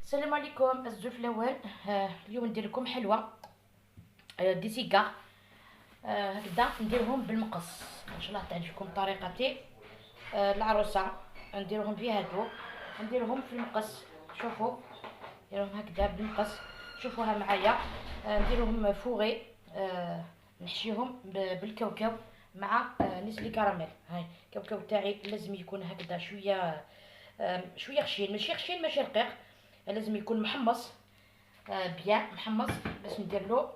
السلام عليكم الزوج الاول. اليوم ندير لكم حلوه دي سيكا. هكذا نديرهم بالمقص ان شاء الله تعجبكم طريقتي. العروسه نديرهم في هادو، نديرهم في المقص. شوفوا نديرهم هكذا بالمقص، شوفوها معايا. نديرهم فوغي. نحشيهم بالكاوكاو مع نسلي كراميل. هاي الكاوكاو تاعي لازم يكون هكذا شويه، شويه خشين، ماشي خشين ماشي رقيق، لازم يكون محمص. بيان محمص باش ندير له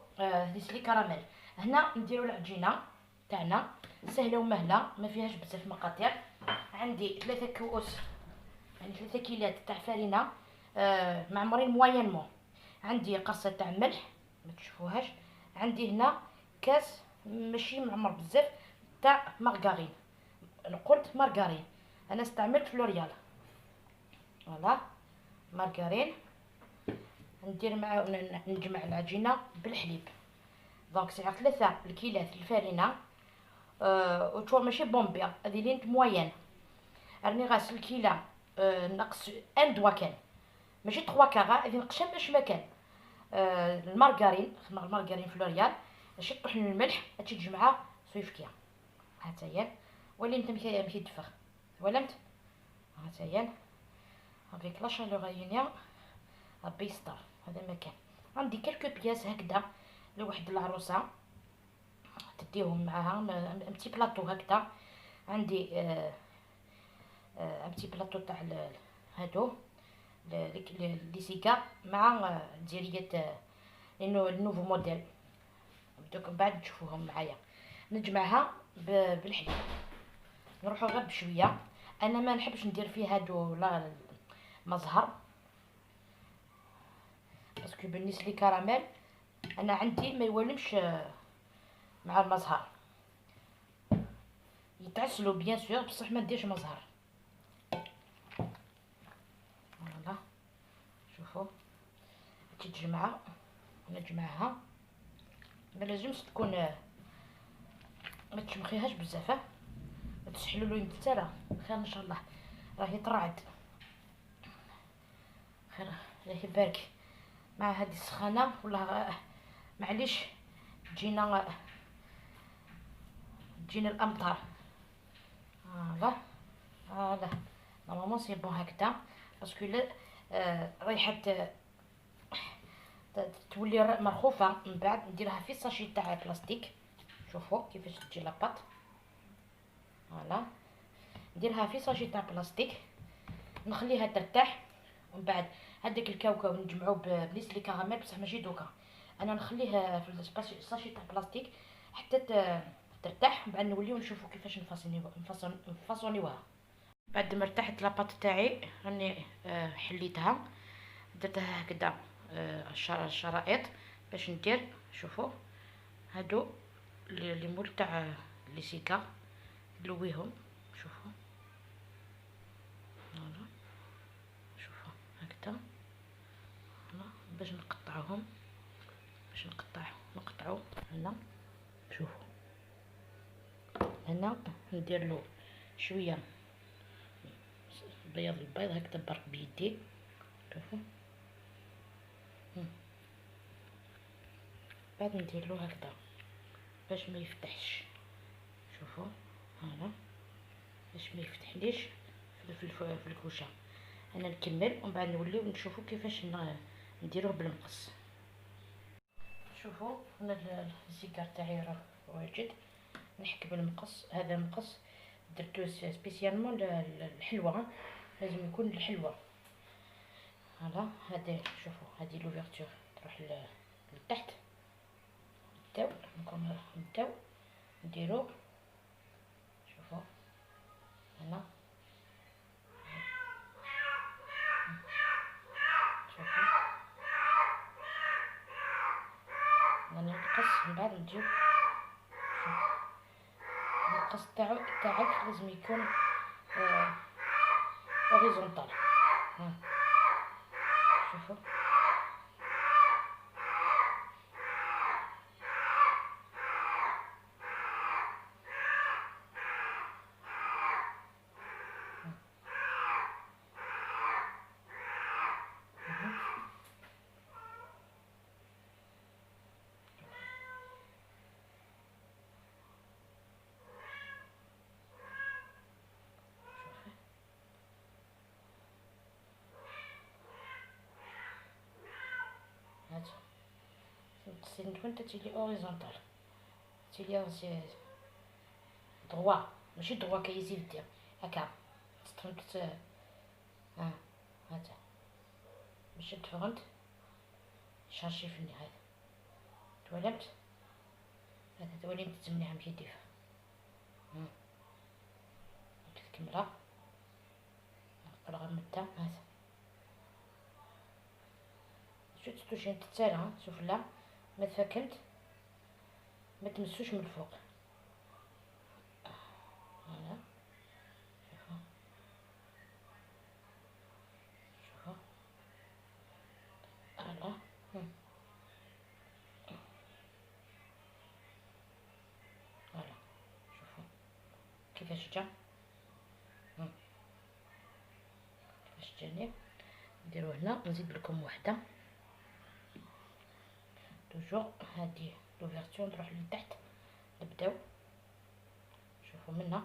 نسلي كراميل. هنا نديرو العجينه تاعنا سهله ومهله، ما فيهاش بزاف مقاطع. عندي 3 كؤوس، يعني 3 كيلات تاع فرينه معمرين موينمون. عندي قرصه تاع ملح ما تشوفوهاش. عندي هنا كاس ماشي معمر بزاف تاع مارغارين، قلت مارغارين، انا استعملت فلوريال. فوالا مارغارين. ندير مع نجمع العجينه بالحليب. دونك صيغه 3 الكيلات الفارينه. وتوا ماشي بومبيا، هذه لينت موين. راني غاسل الكيله نقص ان دوا كان، ماشي 3 كاغا، هذه نقشها باش ما كان. المارغارين فلوريال، ماشي طحن الملح هادشي تجمعها صيفكيه. هاتايا ولي انت مكيدفخ ولمت. هاتايا افيك لا شالور غاينيا ربي يستر. هذا مكان عندي كلكو بياس هكذا لواحد العروسه تديهم معاها امتي بلاطو هكذا. عندي امتي بلاطو تاع هادو لي سيكا مع ديريات لانه النوفو موديل. دوك من بعد تشوفوهم معايا. نجمعها بالحليب، نروحو غير بشويه. انا ما نحبش ندير فيه هادو لا مزهر، باسكو بالنسبه لي كراميل انا عندي ما يولمش مع المزهر. يتعسلوا بيان سور بصح ما نديرش مزهر. فوالا شوفوا تتجمع ونجمعها. ما لازمش تكون ما تشمخيهاش بزاف، ما تسحلوا له يمثله خير ان شاء الله. راهي طرعت خير، الله يبارك مع هذه السخانه. والله معليش تجينا الامطار. فوالا فوالا نورمالمون سي بون هكذا، باسكو ريحه تولي مرخوفه. من بعد نديرها في ساشي تاع بلاستيك. شوفوا كيفاش تجي لاباط. فوالا نديرها في ساشي تاع بلاستيك، نخليها ترتاح. ومن بعد هذاك الكاوكاو نجمعوه بنسلي كراميل بصح ماشي دوكا. انا نخليه في الساشي تاع بلاستيك حتى ترتاح. من بعد نوليو نشوفوا كيفاش نفاصونيوها. بعد ما ارتاحت لاباط تاعي راني حليتها، درتها هكذا الشرائط باش ندير. شوفوا هادو لي مول تاع لي سيكا نلويهم. شوفوا فوالا شوفوا هكذا. فوالا باش نقطعوهم، باش نقطعو هنا. شوفوا هنا ندير له شويه بياض البيض هكذا برك بيدي. شوفوا بعد ندير له هكذا باش ما يفتحش. شوفوا هنا باش ما يفتحليش في الكوشه. انا نكمل ومن بعد نوليو نشوفوا كيفاش نديروه بالمقص. شوفوا انا الزيكار تاعي راه واجد. نحك بالمقص. هذا المقص درتو سبيسيالمون للحلوه، لازم يكون الحلوه. هذا شوفوا هذه لوفيرتور تروح لتحت. نبداو نديرو. شوفوا هنا شوفوا راني نقص. من بعد نجيب القص تاعك لازم يكون هوريزونتال. شوفوا نقصي نتوما نتا تيلي اوريزونتال، تيلي دروا ماشي دروا كيزيد دير هكا تفهمت. ها هذا باش تفهمت شارجي في النهاية تولمت هذا تولمت تزمنيها مشي ديف كتكملها نقرا مدة هذا شو تستوشي تتسالى شوف لا ما تفكمت ما تمسوش من الفوق هنا شوفوا شوفوا هلا هلا شوفوا كيفاش جا كيفاش جاني. نديرو هنا نزيد لكم وحده توجور هادي لوفيرتور نروح لتحت نبداو شوفوا منها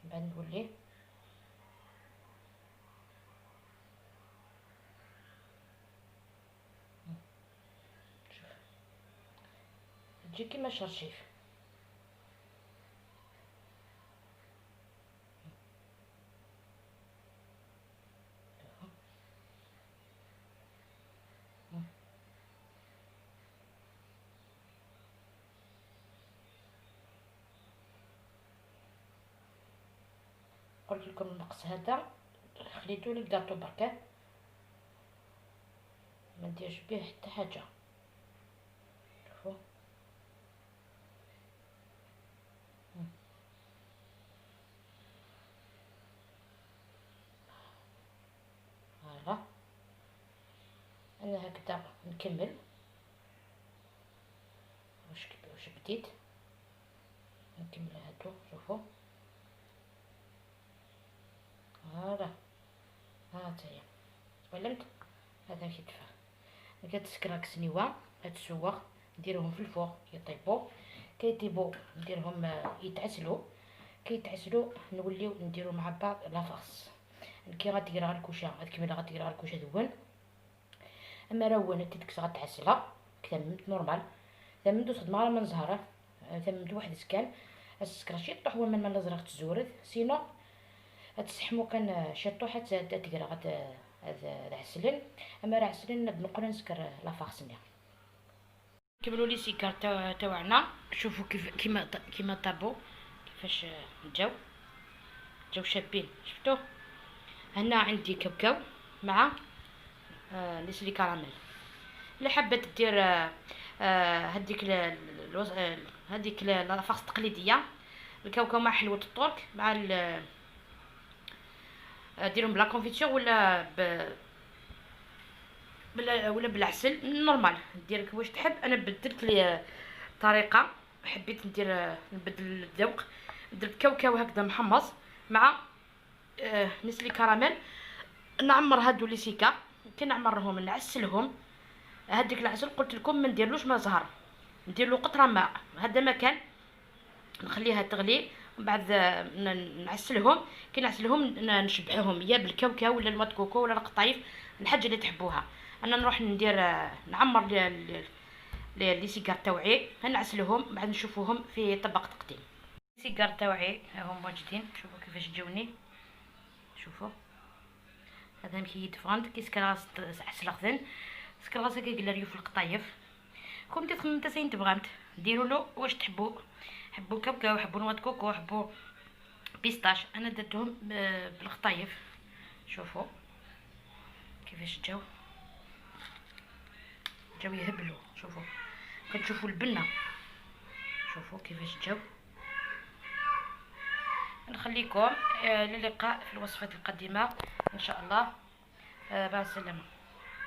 بعد نولي شوف تجي كيما شرشيف قلت لكم النقص هذا خليتو لي كاطو بركه ما نديرش به حتى حاجه. شوفوا هذا انا هكذا نكمل واش بديت نكمل هادو. شوفوا هذا هي ولمت هذا مشي تفا كتسكراك سنيوه كتسوغ نديرهم في الفوق يطيبوا كيطيبوا نديرهم يتعسلوا كيتعسلوا نوليو نديروا مع بعض لافاس كي غديرها الكوشه كيما غديرها الكوشه دون. اما راه تيدك غتعسلها كتممت نورمال ثمنتو صدمه من زهره ثمنت واحد سكان السكر شي طيح هو من الازرق تزورد سينو غتسحمو كان شطو حتى تقرا هذا عسلن. اما راه عسلن نقول نسكر لافاغسني كملوا لي سيكار تاعنا. شوفوا كيما طابوا كيفاش جاو شابين. شفتوا هنا عندي كاوكاو مع نسلي كراميل. اللي حابه دير هذيك لافاغس التقليديه الكاوكاو مع حلوه الترك مع ديرهم بلا كونفيتور ولا بالعسل نورمال ديرك واش تحب. انا بدلت لي طريقه حبيت نبدل الذوق درت كاوكاو هكذا محمص مع نسلي كراميل. نعمر هادو لي سيكا كي نعمرهم نعسلهم هذيك العسل قلت لكم ما نديرلوش ما زهر ندير له قطره ماء هذا مكان نخليها تغلي ومن بعد نعسلهم. كي نعسلهم نشبعهم يا بالكاوكاو ولا الماء كوكو ولا القطايف الحاجه اللي تحبوها. انا نروح ندير نعمر لي سيجار تاوعي نعسلهم بعد نشوفوهم في طبق تقديم. سيجار تاوعي هم موجودين شوفوا كيفاش جاوني. شوفوا هذا مكيد فراند كيسكراس عسل سكراس كيقلا ريو في القطايف كون تخمم نتا سين تبغانت ديروا له واش تحبوا. حبوا كاوكاو حبوا نواد كوكو حبوا بيستاش. انا درتهم بالقطايف. شوفوا كيفاش جاو يهبلوا. شوفوا كتشوفوا البنه شوفوا كيفاش جاو. نخليكم للقاء في الوصفات القادمه ان شاء الله. مع السلامه.